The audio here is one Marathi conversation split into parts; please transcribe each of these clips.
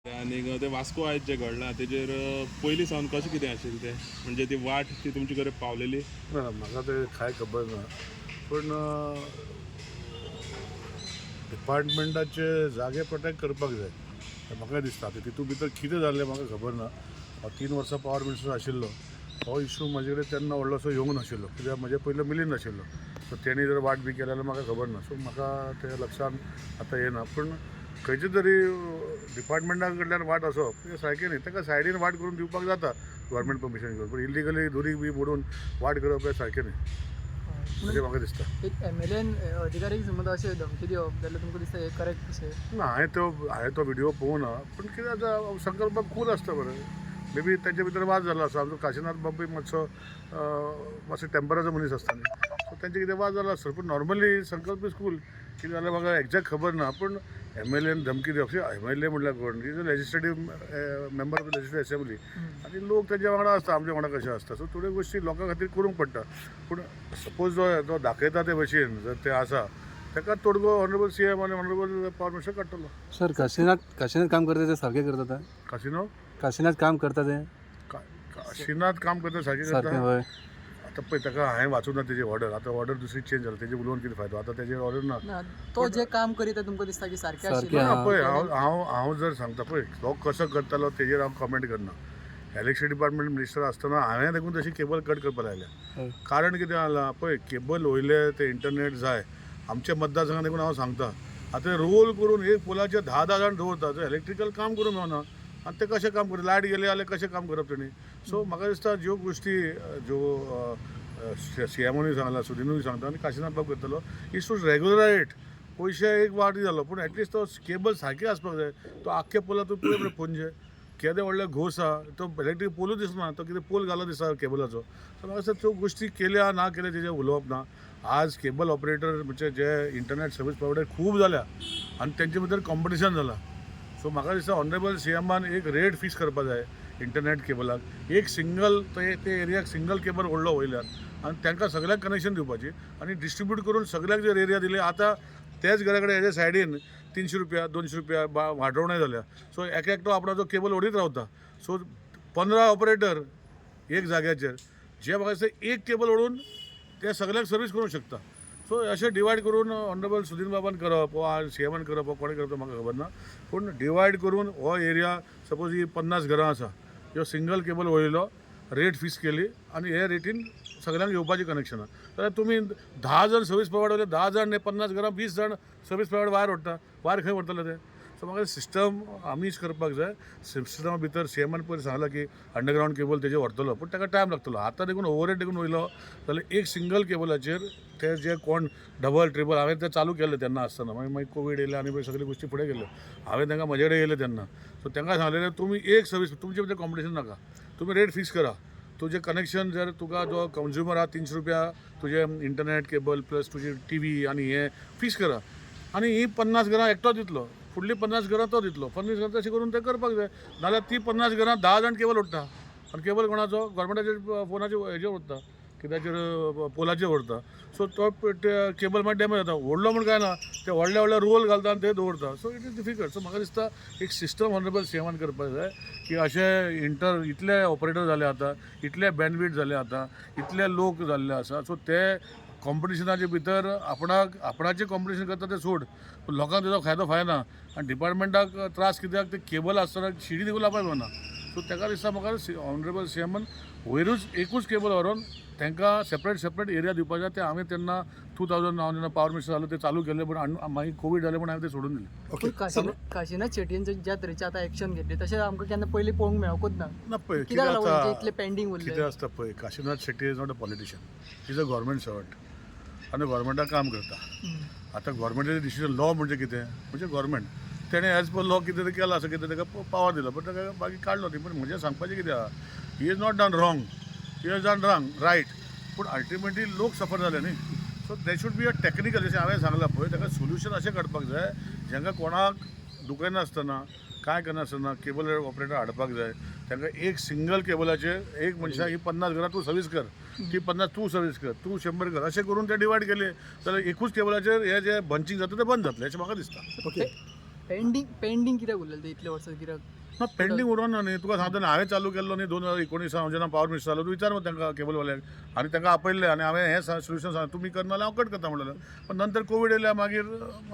आणि ते वास्को आयज जे घडलां तेजेर पयलीं सावन कशें कितें आशिल्लें तें म्हणजे ती वाट ती तुमचे कडेन पावलेली ना म्हाका ते कांय खबर ना पूण डिपार्टमेंटाचे जागे प्रोटेक्ट करपाक जाय हें म्हाका दिसता आतां तितून भितर कितें जाल्लें म्हाका खबर ना हांव 3 वर्सां पावर मिनिस्टर आशिल्लो हो इशू म्हाजे कडेन तेन्ना व्हडलोसो येवंक नाशिल्लो कित्याक म्हजे पयलो मिलीन नाशिल्लो सो तेणी जर वाट बी केली जाल्यार म्हाका खबर ना सो म्हाका ते लक्षान आतां येना पूण खंयचे तरी डिपार्टमेंटा कडल्यान वाट आसप हें सारकें न्ही ताका सायडीन वाट करून दिवपाक जाता गव्हर्मेंट परमिशन घेवन पूण इलिगली दुरी बी मोडून वाट करप हें सारकें न्ही म्हणजे म्हाका दिसता एक MLA अधिकारीक समज अशें धमकी दिवप जाल्यार तुमकां दिसता हे करेक्ट अशें ना हांवें तो व्हिडिओ पळोवना पूण कितें आतां संकल्प बाब कूल आसता बरें मे बी तेंच्या भितर वाद जालो आसा आमचो काशीनाथ बाबूय मातसो टेंपराचो मनीस आसता न्ही सो तेंचे कितें वाद जालो आसता पूण नॉर्मली संकल्प इज कूल कितें जाल्यार म्हाका एक्झॅक्ट खबर ना पूण MLAन धमकी दिवप MLA म्हणल्यार कोण is a legislative member of the legislative assembly आनी लोक तेच्या वांगडा आसता आमच्या वांगडा कशें आसता सो थोड्यो गोश्टी लोकां खातीर करूंक पडटा पूण सपोज जो दाखयता ते भशेन जर ते आसा ताका तोडगो ऑनरेबल CM आनी ऑनरेबल पावर मिनिस्टर काडटलो सर काशीनाथ काम करता ते सारखे करतात काशीनाथ काम करता ते काशीनाथ काम करता सारकें सारखे करता होय आतां पळय ताका हांवें वाचून ना तेजी ऑर्डर आतां ऑर्डर दुसरी चेंज जाला तेजे उलोवन कितें फायदो आतां तेजेर ऑर्डर ना ना तो जे काम करीत तुमकां दिसता की सारकें सारकें आशिल्लें आहा. पळय हांव जर सांगता पळय तो कसो करतालो तेजेर हांव कमेंट करना इलेक्ट्रिसिटी डिपार्टमेंट मिनिस्टर आसतना हांवें देखून तशी केबल कट करपाक लायल्या हय. कारण कितें जालां पळय केबल वयले ते इंटरनेट जाय आमच्या मतदारसंघात देखून हांव सांगता आतां रोल करून एक पोलाचेर 10 जाण दवरता जो इलेक्ट्रिकल काम करूंक मेळना आनी ते कशें काम करता लायट गेले जाल्यार कशें काम करप तेणी सो म्हाका दिसता ज्यो गोश्टी ज्यो CMOनी सांगला सुदिनूय सांगता आनी काशीनाथ बाब करतलो इज टू रेग्युलरायट पयशे एक वाटी जालो पूण एटलिस्ट तो केबल सारकें आसपाक जाय तो आख्या पोलाचो पळय मरे पणजे केदे व्हडले घोस आहा तो इलेक्ट्रीक पोलूच दिसना तो कितें पोल घालो दिसता केबलाचो सो म्हाका दिसता त्यो गोश्टी केल्या ना केल्या तेजेर उलोवप ना आज केबल ऑपरेटर म्हणजे जे इंटरनेट सर्वीस प्रोवायडर खूब जाल्या आनी तेंचे भितर कॉम्पिटिशन जालां सो म्हाका दिसता ऑनरेबल CMान एक रेट फिक्स करपाक जाय इंटरनेट केबलाक एक सिंगल ते एरियाक सिंगल केबल ओडलो वयल्यान आनी तांकां सगळ्यांक कनेक्शन दिवपाची आनी डिस्ट्रिब्यूट करून सगळ्याक जर एरिया दिले आतां तेच घरा कडेन हेजे सायडीन 300 रुपया 200 रुपया वाडोवणें जाल्या सो एकटो आपणाचो केबल ओडीत रावता सो 15 ऑपरेटर एक जाग्याचेर जे म्हाका दिसता एक केबल ओडून ते सगळ्यांक सर्वीस करूंक शकता सो अशें डिवायड करून ऑनरेबल सुदीन बाबान करप वा CMान करप वा कोणें करप तो म्हाका खबर ना पूण डिवायड करून हो एरिया सपोज ही 50 घरां आसा ह्यो सिंगल केबल वयलो रेट फिक्स केली आनी हे रेटीन सगळ्यांक येवपाची कनेक्शनां जाल्यार तुमी 10 जाण सर्वीस प्रोवायडर 10 जाण ने 50 घरां 20 जाण सर्वीस प्रोवायडर वायर ओडटा वायर खंय व्हरतले ते सो म्हाका सिस्टम आमीच करपाक जाय सिस्टमा भितर CMान पयर सांगलां की अंडरग्रावंड केबल तेजे व्हरतलो पूण ताका टायम लागतलो आतां देखून ओवरहेड देखून वयलो जाल्यार एक सिंगल केबलाचेर ते जे कोण डबल ट्रिबल हांवें ते चालू केलें तेन्ना आसतना मागीर कोवीड येयलें आनी सगळ्यो गोश्टी फुडें गेल्यो हांवें तांकां म्हजे कडेन येयलें तेन्ना सो तांकां सांगलेलें तुमी एक सर्वीस तुमचे भितर कॉम्पिटिशन नाका तुमी रेट फिक्स करा तुजें कनेक्शन जर तुका जो कंज्युमर आहा 300 रुपया तुजें इंटरनेट केबल प्लस तुजी TV आनी हें फिक्स करा आनी ही 50 घरां एकटो दितलो फुडली 50 घरां तो दितलो 50 घरां तशें करून तें करपाक जाय नाल्यार ती 50 घरां 10 जाण केबल ओडटा आनी केबल कोणाचो गव्हर्मेंटाचेर फोनाचेर हेजेर ओडटा कित्याचेर पोलाचेर व्हरता सो तो केबल मागीर डॅमेज जाता व्हडलो म्हण काय ना ते व्हडले रोल घालता आनी ते दवरता so it is difficult so म्हाका दिसता एक सिस्टम ऑनरेबल CMान करपाक जाय की अशे इतले ऑपरेटर जाले आतां इतले बँडविड्थ जाले आतां इतले लोक जाल्ले आसा सो ते कॉम्पिटिशनाचे भितर आपणाचें कॉम्पिटिशन करता तें सोड पूण लोकांक तेजो फायदो फायना आनी डिपार्टमेंटाक त्रास कित्याक ते केबल आसतना शिडी देखून लावपाक जावना सो ताका दिसता म्हाका ऑनरेबल CMान वयरूच एकूच केबल व्हरोन तांकां सेपरेट एरिया दिवपाक जाय ते हांवें तेन्ना 2000 हांव जेन्ना पावर मिनिस्टर जालो ते चालू केलें पूण मागीर कोवीड जालें पूण हांवें ते सोडून दिलें काशीनाथ शेट्टीन ज्या तरेची आतां एक्शन घेतली तशें आमकां केन्ना पयलीं पळोवंक मेळकूच ना ना पळय कित्याक लागून इतले पेंडींग कितें उरले आसता पळय Kashinath Shetty is not a politician is a government servant आनी गव्हर्मेंटाक काम करता आतां गव्हर्मेंटाचें डिसिजन लॉ म्हणजे कितें म्हणजे गव्हर्मेंट तेणें एज पर लॉ कितें केलां असो कितें ताका पावर दिलो बट ताका बाकी काडलो ती पूण म्हजें सांगपाचें कितें आहा he is not done wrong he is done wrong right पूण अल्टिमेटली लोक सफर जाले न्ही so they should be a technical जशें हांवें सांगलां पळय ताका सोल्युशन अशें काडपाक जाय जांकां कोणाक दुखयनासतना काय करनासतना केबल ऑपरेटर हाडपाक जाय तांकां एक सिंगल केबलाचेर एक मनशाक ही 50 घरां तूं सर्वीस कर ती 50 तूं सर्वीस कर तूं 100 कर अशें करून ते डिवायड केले जाल्यार एकूच केबलाचेर हे जे बंचिंग जाता तें बंद जातलें अशें म्हाका दिसता ओके पेंडींग कित्याक उरलेलें ते इतले वर्सां कित्याक ना पेंडींग उरोना न्ही तुका सांगता न्ही हांवें चालू केल्लो न्ही 2019 हांव जेन्ना पावर मिनिस्टर जालो विचार मग तांकां केबलवाल्याक आनी तांकां आपयल्लें आनी हांवें हें सोल्युशन सांगलें तुमी करना जाल्यार हांव कट करता म्हणलें पण नंतर कोवीड येयल्या मागीर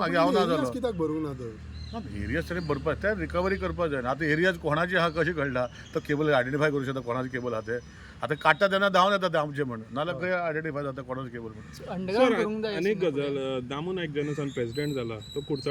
हांव ना जालो कित्याक भरूंक ना तर एरियाज तरी भरपा ते रिकवरी करपाक जाय आतां एरियाज कोणाची आहा कशी कळटा तो केबल आयडेंटिफाय करूं शकता कोणाची केबल आहा ते आतां काडटा तेन्ना धांवन येता ते आमचे म्हण नाल्यार खंय आयडेंटिफाय जाता कोणाची केबल म्हणून अंडरग्रावंड करूंक जाय अनेक गजाल दामू नायक जेन्ना सावन प्रेसिडेंट जाला तो कुडचड